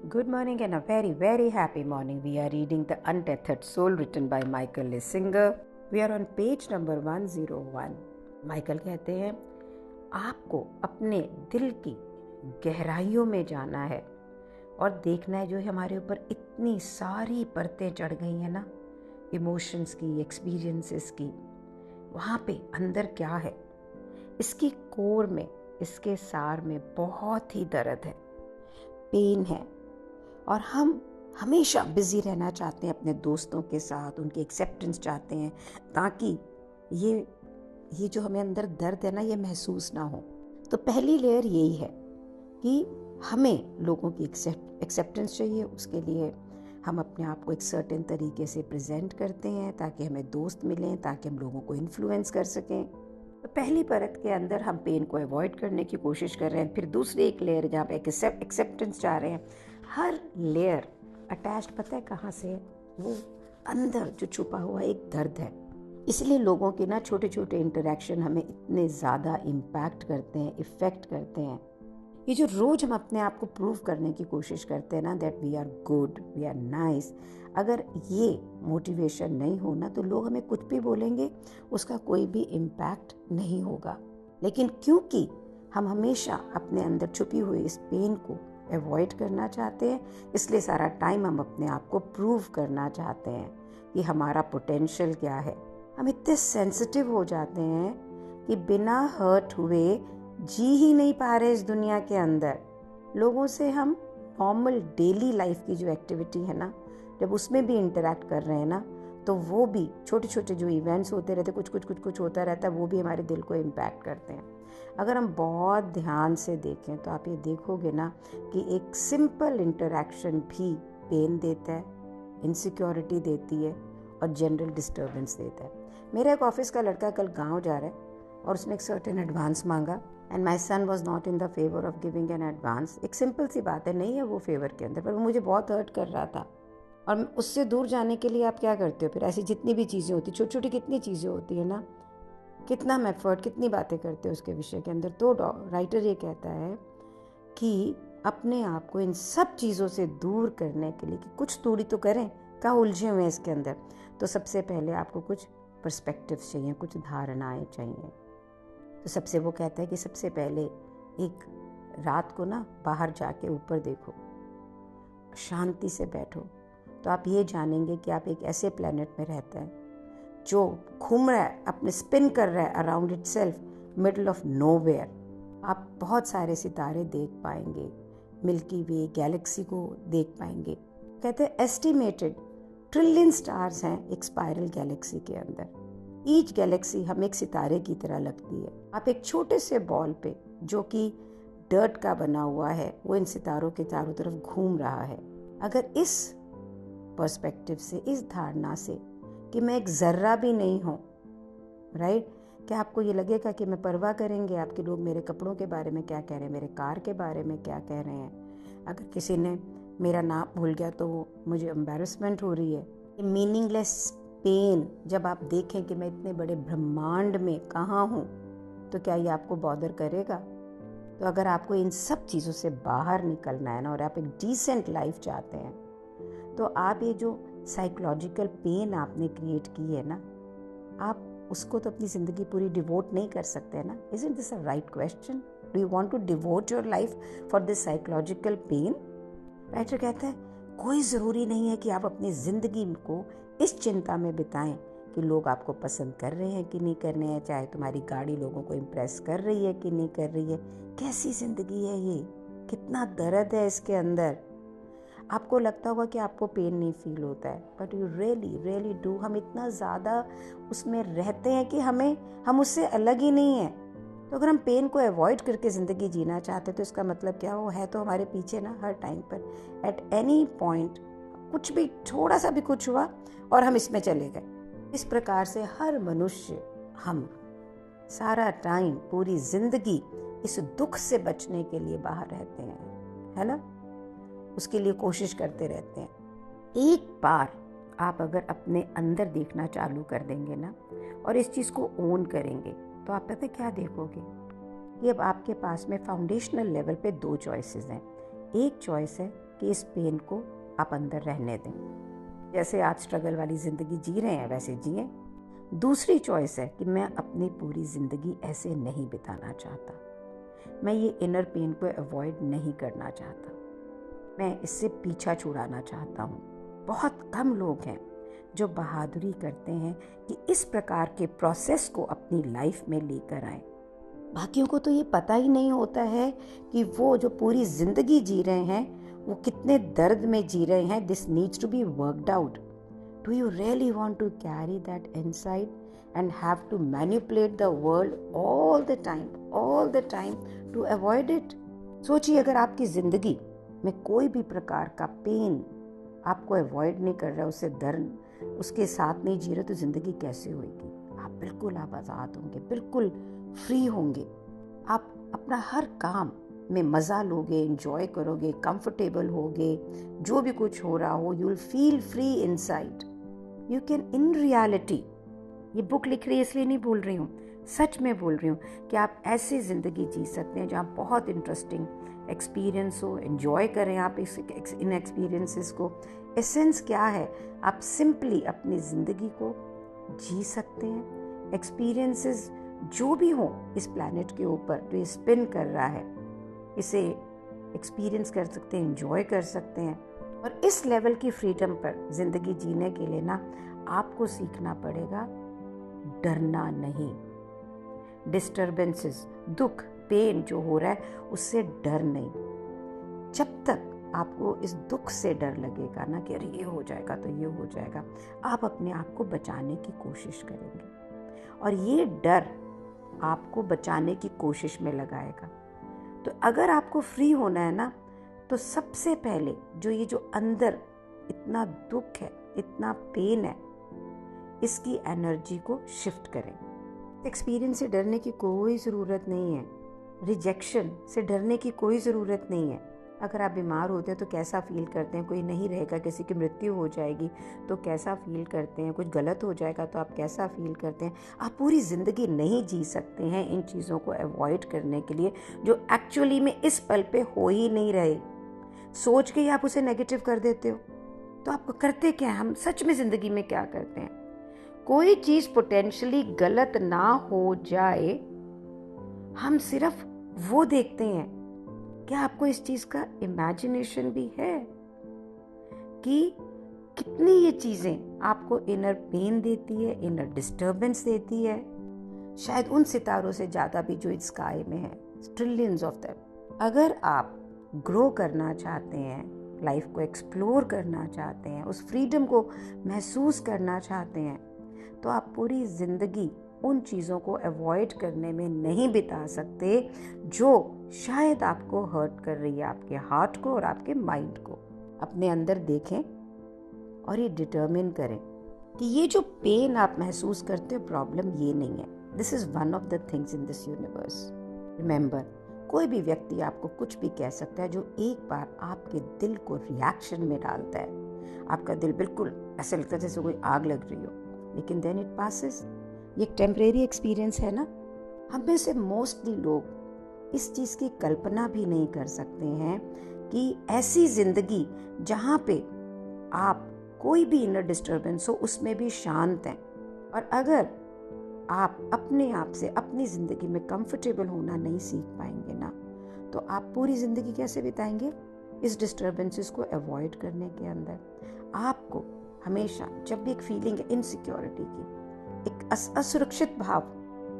Good morning and a very, very happy morning. We are reading The Untethered Soul written by Michael Lesinger. We are on page number 101. Michael कहते हैं, आपको अपने दिल की गहराइयों में जाना है और देखना है जो हमारे ऊपर इतनी सारी परतें चढ़ गई हैं ना, इमोशंस की, एक्सपीरियंसेस की, वहाँ पे अंदर क्या है। इसकी कोर में, इसके सार में बहुत ही दर्द है, पेन है, और हम हमेशा बिजी रहना चाहते हैं अपने दोस्तों के साथ, उनकी एक्सेप्टेंस चाहते हैं ताकि ये जो हमें अंदर दर्द है ना, ये महसूस ना हो। तो पहली लेयर यही है कि हमें लोगों की एक्सेप्टेंस चाहिए। उसके लिए हम अपने आप को एक सर्टेन तरीके से प्रेजेंट करते हैं ताकि हमें दोस्त मिलें, ताकि हम लोगों को इन्फ्लुएंस कर सकें। तो पहली परत के अंदर हम पेन को अवॉइड करने की कोशिश कर रहे हैं। फिर दूसरी एक लेयर जहाँ पे एक्सेप्टेंस चाह रहे हैं। हर लेयर अटैच्ड पता है कहाँ से है? वो अंदर जो छुपा हुआ एक दर्द है। इसलिए लोगों के ना छोटे छोटे इंटरेक्शन हमें इतने ज़्यादा इम्पैक्ट करते हैं, इफ़ेक्ट करते हैं। ये जो रोज़ हम अपने आप को प्रूव करने की कोशिश करते हैं ना, that we are good, we are nice, अगर ये मोटिवेशन नहीं होना तो लोग हमें कुछ भी बोलेंगे, उसका कोई भी इम्पैक्ट नहीं होगा। लेकिन क्योंकि हम हमेशा अपने अंदर छुपी हुई इस पेन को अवॉइड करना चाहते हैं, इसलिए सारा टाइम हम अपने आप को प्रूव करना चाहते हैं कि हमारा पोटेंशियल क्या है। हम इतने सेंसिटिव हो जाते हैं कि बिना हर्ट हुए जी ही नहीं पा रहे इस दुनिया के अंदर। लोगों से हम नॉर्मल डेली लाइफ की जो एक्टिविटी है ना, जब उसमें भी इंटरेक्ट कर रहे हैं ना, तो वो भी छोटे छोटे जो इवेंट्स होते रहते, कुछ होता रहता है, वो भी हमारे दिल को इम्पैक्ट करते हैं। अगर हम बहुत ध्यान से देखें तो आप ये देखोगे ना कि एक सिंपल इंटरेक्शन भी पेन देता है, इनसिक्योरिटी देती है और जनरल डिस्टर्बेंस देता है। मेरा एक ऑफिस का लड़का कल गांव जा रहा है और उसने एक सर्टेन एडवांस मांगा and my son was not in the favour of giving an advance. एक सिंपल सी बात है, नहीं है वो फेवर के अंदर, पर वो मुझे बहुत हर्ट कर रहा था। और उससे दूर जाने के लिए आप क्या करते हो फिर? ऐसी जितनी भी चीज़ें होती, छोटी छोटी कितनी चीज़ें होती है ना, कितना हम एफर्ट, कितनी बातें करते हैं उसके विषय के अंदर। तो राइटर ये कहता है कि अपने आप को इन सब चीज़ों से दूर करने के लिए कि कुछ दूरी तो करें, कहाँ उलझे हुए हैं इसके अंदर, तो सबसे पहले आपको कुछ पर्सपेक्टिव्स चाहिए, कुछ धारणाएं चाहिए। तो सबसे वो कहता है कि सबसे पहले एक रात को ना बाहर जाके ऊपर देखो, शांति से बैठो, तो आप ये जानेंगे कि आप एक ऐसे प्लेनेट में रहते हैं जो घूम रहा है, अपने स्पिन कर रहा है around itself, middle of nowhere. आप बहुत सारे सितारे देख पाएंगे, मिल्की वे गैलेक्सी को देख पाएंगे। कहते हैं एस्टिमेटेड ट्रिलियन स्टार्स हैं एक स्पाइरल गैलेक्सी के अंदर। ईच गैलेक्सी हमें एक सितारे की तरह लगती है। आप एक छोटे से बॉल पे जो कि डर्ट का बना हुआ है, वो इन सितारों के चारों तरफ घूम रहा है। अगर इस पर्सपेक्टिव से, इस धारणा से कि मैं एक ज़र्रा भी नहीं हूँ, राइट, क्या आपको ये लगेगा कि मैं परवाह करेंगे आपके लोग मेरे कपड़ों के बारे में क्या कह रहे हैं, मेरे कार के बारे में क्या कह रहे हैं? अगर किसी ने मेरा नाम भूल गया तो मुझे एम्बैरेसमेंट हो रही है। मीनिंगलेस पेन जब आप देखें कि मैं इतने बड़े ब्रह्मांड में कहाँ हूँ, तो क्या ये आपको बॉदर करेगा? तो अगर आपको इन सब चीज़ों से बाहर निकलना है ना, और आप एक डिसेंट लाइफ चाहते हैं, तो आप ये जो साइकोलॉजिकल पेन आपने क्रिएट की है ना, आप उसको तो अपनी ज़िंदगी पूरी डिवोट नहीं कर सकते ना। Isn't this a right question? Do you want to devote your life for this psychological pain? Writer कहता है कोई ज़रूरी नहीं है कि आप अपनी ज़िंदगी को इस चिंता में बिताएं कि लोग आपको पसंद कर रहे हैं कि नहीं कर रहे हैं, चाहे तुम्हारी गाड़ी लोगों को इम्प्रेस कर रही है कि नहीं कर रही है। कैसी ज़िंदगी है ये, कितना दर्द है इसके अंदर। आपको लगता होगा कि आपको पेन नहीं फील होता है, बट यू रियली डू। हम इतना ज़्यादा उसमें रहते हैं कि हम उससे अलग ही नहीं हैं। तो अगर हम पेन को अवॉइड करके ज़िंदगी जीना चाहते हैं तो इसका मतलब क्या वो है तो हमारे पीछे ना हर टाइम पर, एट एनी पॉइंट कुछ भी, थोड़ा सा भी कुछ हुआ और हम इसमें चले गए। इस प्रकार से हर मनुष्य, हम सारा टाइम, पूरी ज़िंदगी इस दुख से बचने के लिए बाहर रहते हैं, है ना, उसके लिए कोशिश करते रहते हैं। एक बार आप अगर अपने अंदर देखना चालू कर देंगे ना और इस चीज़ को ओन करेंगे, तो आप पता क्या देखोगे कि अब आपके पास में फाउंडेशनल लेवल पे दो चॉइसेस हैं। एक चॉइस है कि इस पेन को आप अंदर रहने दें। जैसे आज स्ट्रगल वाली ज़िंदगी जी रहे हैं वैसे जिए। दूसरी चॉइस है कि मैं अपनी पूरी ज़िंदगी ऐसे नहीं बिताना चाहता, मैं ये इनर पेन को अवॉइड नहीं करना चाहता, मैं इससे पीछा छुड़ाना चाहता हूँ। बहुत कम लोग हैं जो बहादुरी करते हैं कि इस प्रकार के प्रोसेस को अपनी लाइफ में लेकर आए। बाकियों को तो ये पता ही नहीं होता है कि वो जो पूरी ज़िंदगी जी रहे हैं वो कितने दर्द में जी रहे हैं। This needs to be worked out. Do you really want to carry that inside and have to manipulate the world all the time to avoid it? सोचिए, अगर आपकी ज़िंदगी में कोई भी प्रकार का पेन आपको अवॉइड नहीं कर रहा, उससे दर्द उसके साथ नहीं जी रहे, तो ज़िंदगी कैसे होगी? आप आज़ाद होंगे, बिल्कुल फ्री होंगे। आप अपना हर काम में मज़ा लोगे, एंजॉय करोगे, कंफर्टेबल होगे। जो भी कुछ हो रहा हो, you will feel free inside. You can in reality, ये बुक लिख रही है इसलिए नहीं बोल रही हूँ, सच में बोल रही हूँ कि आप ऐसी ज़िंदगी जी सकते हैं जहाँ बहुत इंटरेस्टिंग एक्सपीरियंस हो, एंजॉय करें आप इन एक्सपीरियंसेस को। एसेंस क्या है? आप सिंपली अपनी ज़िंदगी को जी सकते हैं। एक्सपीरियंसेस जो भी हो इस प्लैनेट के ऊपर जो ये स्पिन कर रहा है, इसे एक्सपीरियंस कर सकते हैं, एंजॉय कर सकते हैं। और इस लेवल की फ्रीडम पर ज़िंदगी जीने के लिए ना आपको सीखना पड़ेगा डरना नहीं। डिस्टर्बेंसेस, दुख, पेन जो हो रहा है उससे डर नहीं। जब तक आपको इस दुख से डर लगेगा ना कि अरे ये हो जाएगा तो ये हो जाएगा, आप अपने आप को बचाने की कोशिश करेंगे और ये डर आपको बचाने की कोशिश में लगाएगा। तो अगर आपको फ्री होना है ना, तो सबसे पहले जो अंदर इतना दुख है, इतना पेन है, इसकी एनर्जी को शिफ्ट करें। एक्सपीरियंस से डरने की कोई ज़रूरत नहीं है। रिजेक्शन से डरने की कोई ज़रूरत नहीं है। अगर आप बीमार होते हैं तो कैसा फील करते हैं? कोई नहीं रहेगा, किसी की मृत्यु हो जाएगी तो कैसा फील करते हैं? कुछ गलत हो जाएगा तो आप कैसा फील करते हैं? आप पूरी ज़िंदगी नहीं जी सकते हैं इन चीज़ों को अवॉइड करने के लिए जो एक्चुअली में इस पल पे हो ही नहीं रहे। सोच के ही आप उसे नेगेटिव कर देते हो। तो आप करते क्या है? हम सच में ज़िंदगी में क्या करते हैं? कोई चीज़ पोटेंशियली गलत ना हो जाए, हम सिर्फ वो देखते हैं। क्या आपको इस चीज़ का इमेजिनेशन भी है कि कितनी ये चीज़ें आपको इनर पेन देती है, इनर डिस्टर्बेंस देती है? शायद उन सितारों से ज़्यादा भी जो स्काई में है, ट्रिलियंस ऑफ देम। अगर आप ग्रो करना चाहते हैं, लाइफ को एक्सप्लोर करना चाहते हैं, उस फ्रीडम को महसूस करना चाहते हैं, तो आप पूरी ज़िंदगी उन चीज़ों को अवॉइड करने में नहीं बिता सकते जो शायद आपको हर्ट कर रही है, आपके हार्ट को और आपके माइंड को। अपने अंदर देखें और ये डिटर्मिन करें कि ये जो पेन आप महसूस करते हो, प्रॉब्लम ये नहीं है। This is one of the things in this universe. Remember, कोई भी व्यक्ति आपको कुछ भी कह सकता है जो एक बार आपके दिल को रिएक्शन में डालता है। आपका दिल बिल्कुल ऐसे लगता है जैसे कोई आग लग रही हो, लेकिन देन इट पासेस। ये एक टेम्परेरी एक्सपीरियंस है ना। हम में से मोस्टली लोग इस चीज़ की कल्पना भी नहीं कर सकते हैं कि ऐसी ज़िंदगी जहाँ पे आप कोई भी इनर डिस्टर्बेंस हो उसमें भी शांत हैं। और अगर आप अपने आप से अपनी ज़िंदगी में कंफर्टेबल होना नहीं सीख पाएंगे ना, तो आप पूरी ज़िंदगी कैसे बिताएंगे? इस डिस्टर्बेंसेस को अवॉइड करने के अंदर आपको हमेशा जब भी एक फीलिंग है इनसिक्योरिटी की, एक असुरक्षित भाव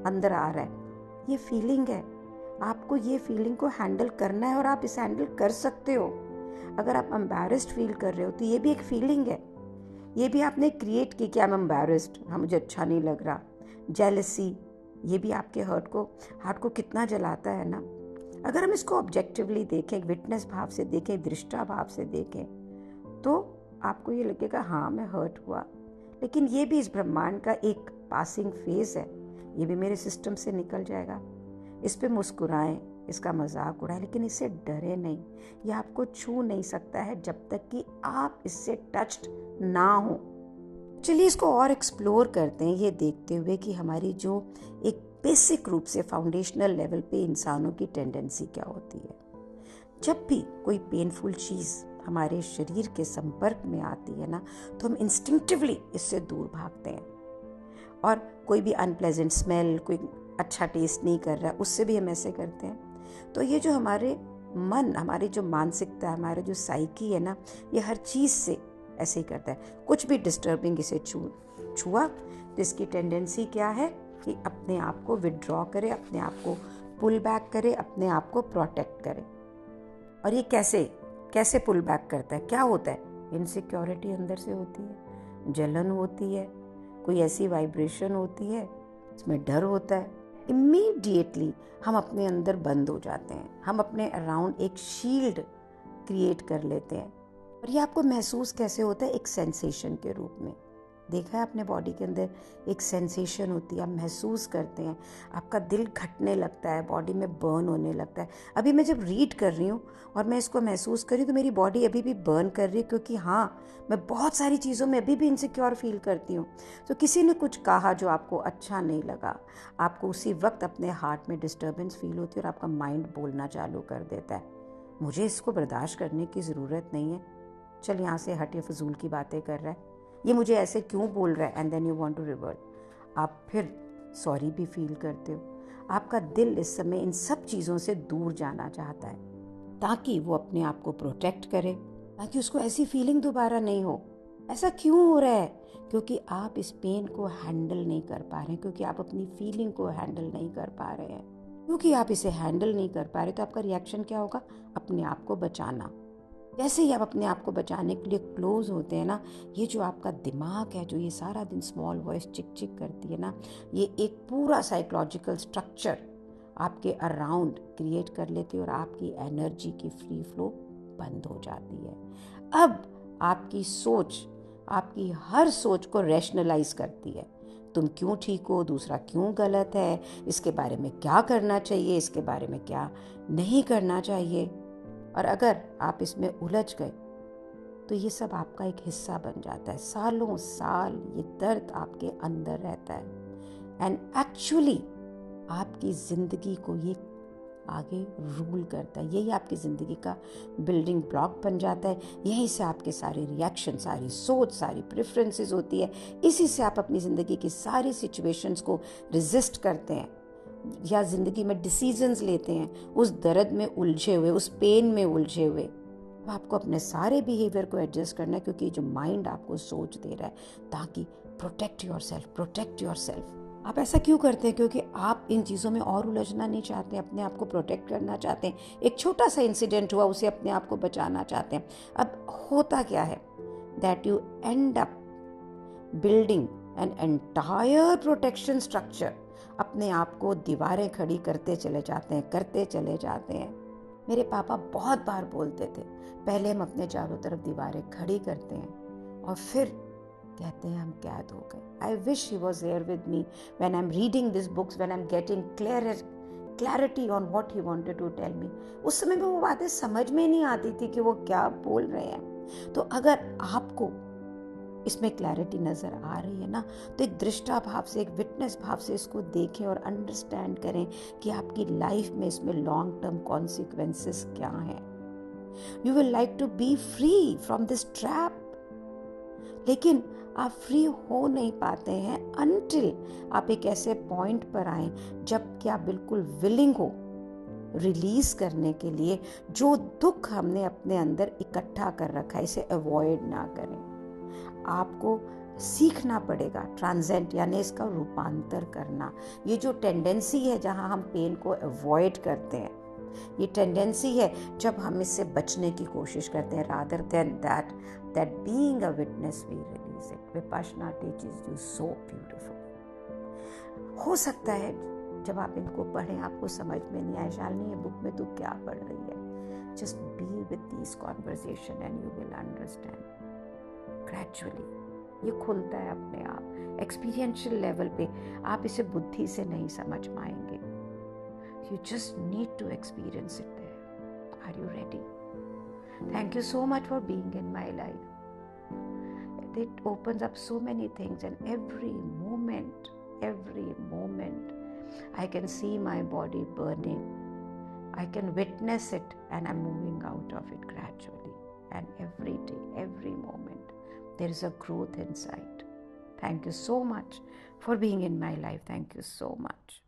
अंदर आ रहा है, ये फीलिंग है, आपको ये फीलिंग को हैंडल करना है और आप इसे हैंडल कर सकते हो। अगर आप एम्बैरेस्ड फील कर रहे हो तो ये भी एक फीलिंग है, ये भी आपने क्रिएट की कि आई एम एम्बैरेस्ड, हाँ मुझे अच्छा नहीं लग रहा। जेलसी, ये भी आपके हार्ट को कितना जलाता है ना। अगर हम इसको ऑब्जेक्टिवली देखें, एक विटनेस भाव से देखें, दृष्टा भाव से देखें, तो आपको ये लगेगा हाँ मैं हर्ट हुआ, लेकिन ये भी इस ब्रह्मांड का एक पासिंग फेज है, ये भी मेरे सिस्टम से निकल जाएगा। इस पे मुस्कुराएं, इसका मजाक उड़ाएं, लेकिन इससे डरे नहीं। ये आपको छू नहीं सकता है जब तक कि आप इससे टच्ड ना हो। चलिए इसको और एक्सप्लोर करते हैं, ये देखते हुए कि हमारी जो एक बेसिक रूप से फाउंडेशनल लेवल पे इंसानों की टेंडेंसी क्या होती है। जब भी कोई पेनफुल चीज़ हमारे शरीर के संपर्क में आती है ना, तो हम इंस्टिंक्टिवली इससे दूर भागते हैं। और कोई भी अनप्लेजेंट स्मेल, कोई अच्छा टेस्ट नहीं कर रहा है, उससे भी हम ऐसे करते हैं। तो ये जो हमारे मन, हमारी जो मानसिकता, हमारा जो साइकी है ना, ये हर चीज़ से ऐसे ही करता है। कुछ भी डिस्टर्बिंग इसे छुआ तो इसकी टेंडेंसी क्या है कि अपने आप को विड्रॉ करे, अपने आप को पुल बैक करे, अपने आप को प्रोटेक्ट करे। और ये कैसे पुल बैक करता है? क्या होता है? इनसिक्योरिटी अंदर से होती है, जलन होती है, कोई ऐसी वाइब्रेशन होती है, इसमें डर होता है। इमीडिएटली हम अपने अंदर बंद हो जाते हैं, हम अपने अराउंड एक शील्ड क्रिएट कर लेते हैं। और ये आपको महसूस कैसे होता है? एक सेंसेशन के रूप में। देखा है अपने बॉडी के अंदर एक सेंसेशन होती है, आप महसूस करते हैं, आपका दिल घटने लगता है, बॉडी में बर्न होने लगता है। अभी मैं जब रीड कर रही हूँ और मैं इसको महसूस कर रही हूँ तो मेरी बॉडी अभी भी बर्न कर रही है, क्योंकि हाँ, मैं बहुत सारी चीज़ों में अभी भी इनसिक्योर फील करती हूँ। तो किसी ने कुछ कहा जो आपको अच्छा नहीं लगा, आपको उसी वक्त अपने हार्ट में डिस्टर्बेंस फील होती है और आपका माइंड बोलना चालू कर देता है, मुझे इसको बर्दाश्त करने की ज़रूरत नहीं है, चल यहाँ से हट, ये फजूल की बातें कर रहा है, ये मुझे ऐसे क्यों बोल रहा है, and then you want to revert. आप फिर सॉरी भी फील करते हो। आपका दिल इस समय इन सब चीज़ों से दूर जाना चाहता है ताकि वो अपने आप को प्रोटेक्ट करे, ताकि उसको ऐसी फीलिंग दोबारा नहीं हो। ऐसा क्यों हो रहा है? क्योंकि आप इस पेन को हैंडल नहीं कर पा रहे हैं, क्योंकि आप अपनी फीलिंग को हैंडल नहीं कर पा रहे हैं। क्योंकि आप इसे हैंडल नहीं कर पा रहे तो आपका रिएक्शन क्या होगा? अपने आप को बचाना। जैसे ही आप अपने आप को बचाने के लिए क्लोज होते हैं ना, ये जो आपका दिमाग है, जो ये सारा दिन स्मॉल वॉइस चिक चिक करती है ना, ये एक पूरा साइकोलॉजिकल स्ट्रक्चर आपके अराउंड क्रिएट कर लेती है और आपकी एनर्जी की फ्री फ्लो बंद हो जाती है। अब आपकी सोच, आपकी हर सोच को रैशनलाइज करती है। तुम क्यों ठीक हो, दूसरा क्यों गलत है, इसके बारे में क्या करना चाहिए, इसके बारे में क्या नहीं करना चाहिए। और अगर आप इसमें उलझ गए तो ये सब आपका एक हिस्सा बन जाता है। सालों साल ये दर्द आपके अंदर रहता है एंड एक्चुअली आपकी ज़िंदगी को ये आगे रूल करता है। यही आपकी ज़िंदगी का बिल्डिंग ब्लॉक बन जाता है। यहीं से आपके सारे रिएक्शन, सारी सोच, सारी प्रेफरेंसेस होती है। इसी से आप अपनी ज़िंदगी की सारी सिचुएशंस को रेजिस्ट करते हैं या ज़िंदगी में डिसीजंस लेते हैं, उस दर्द में उलझे हुए, उस पेन में उलझे हुए। अब आपको अपने सारे बिहेवियर को एडजस्ट करना है, क्योंकि जो माइंड आपको सोच दे रहा है ताकि प्रोटेक्ट योर सेल्फ। आप ऐसा क्यों करते हैं? क्योंकि आप इन चीज़ों में और उलझना नहीं चाहते, अपने आप को प्रोटेक्ट करना चाहते हैं। एक छोटा सा इंसिडेंट हुआ, उसे अपने आप को बचाना चाहते हैं। अब होता क्या है? That you and up building an entire protection structure. अपने आप को दीवारें खड़ी करते चले जाते हैं। मेरे पापा बहुत बार बोलते थे, पहले हम अपने चारों तरफ दीवारें खड़ी करते हैं और फिर कहते हैं हम कैद हो गए। I wish he was there with me when I am reading this books, when I am getting clarity on what he wanted to tell me. उस समय में वो बातें समझ में नहीं आती थी कि वो क्या बोल रहे हैं। तो अगर आपको इसमें क्लैरिटी नज़र आ रही है ना, तो एक दृष्टा भाव से, एक विटनेस भाव से इसको देखें और अंडरस्टैंड करें कि आपकी लाइफ में इसमें लॉन्ग टर्म कॉन्सिक्वेंसेस क्या हैं। You will like to be free from this trap, लेकिन आप फ्री हो नहीं पाते हैं अनटिल आप एक ऐसे पॉइंट पर आए जब कि आप बिल्कुल विलिंग हो रिलीज करने के लिए। जो दुख हमने अपने अंदर इकट्ठा कर रखा है, इसे अवॉइड ना करें। आपको सीखना पड़ेगा ट्रांसेंड, यानी इसका रूपांतर करना। ये जो टेंडेंसी है जहां हम पेन को अवॉइड करते हैं, ये टेंडेंसी है जब हम इससे बचने की कोशिश करते हैं, rather than that being a witness we release it. Vipassana teaches you so beautiful. हो सकता है जब आप इनको पढ़ें आपको समझ में नहीं आए, शालिनी ये बुक में तू क्या पढ़ रही है। Just be with this conversation and you will understand. Gradually ये खुलता है अपने आप। एक्सपीरियंशियल लेवल पे आप इसे बुद्धि से नहीं समझ पाएंगे। You just need to experience it there. Are you ready? Thank you so much for being in my life. It opens up so many things, and every moment, I can see my body burning. I can witness it, and I'm moving out of it gradually. and every day, every moment, there is a growth inside. Thank you so much for being in my life. Thank you so much.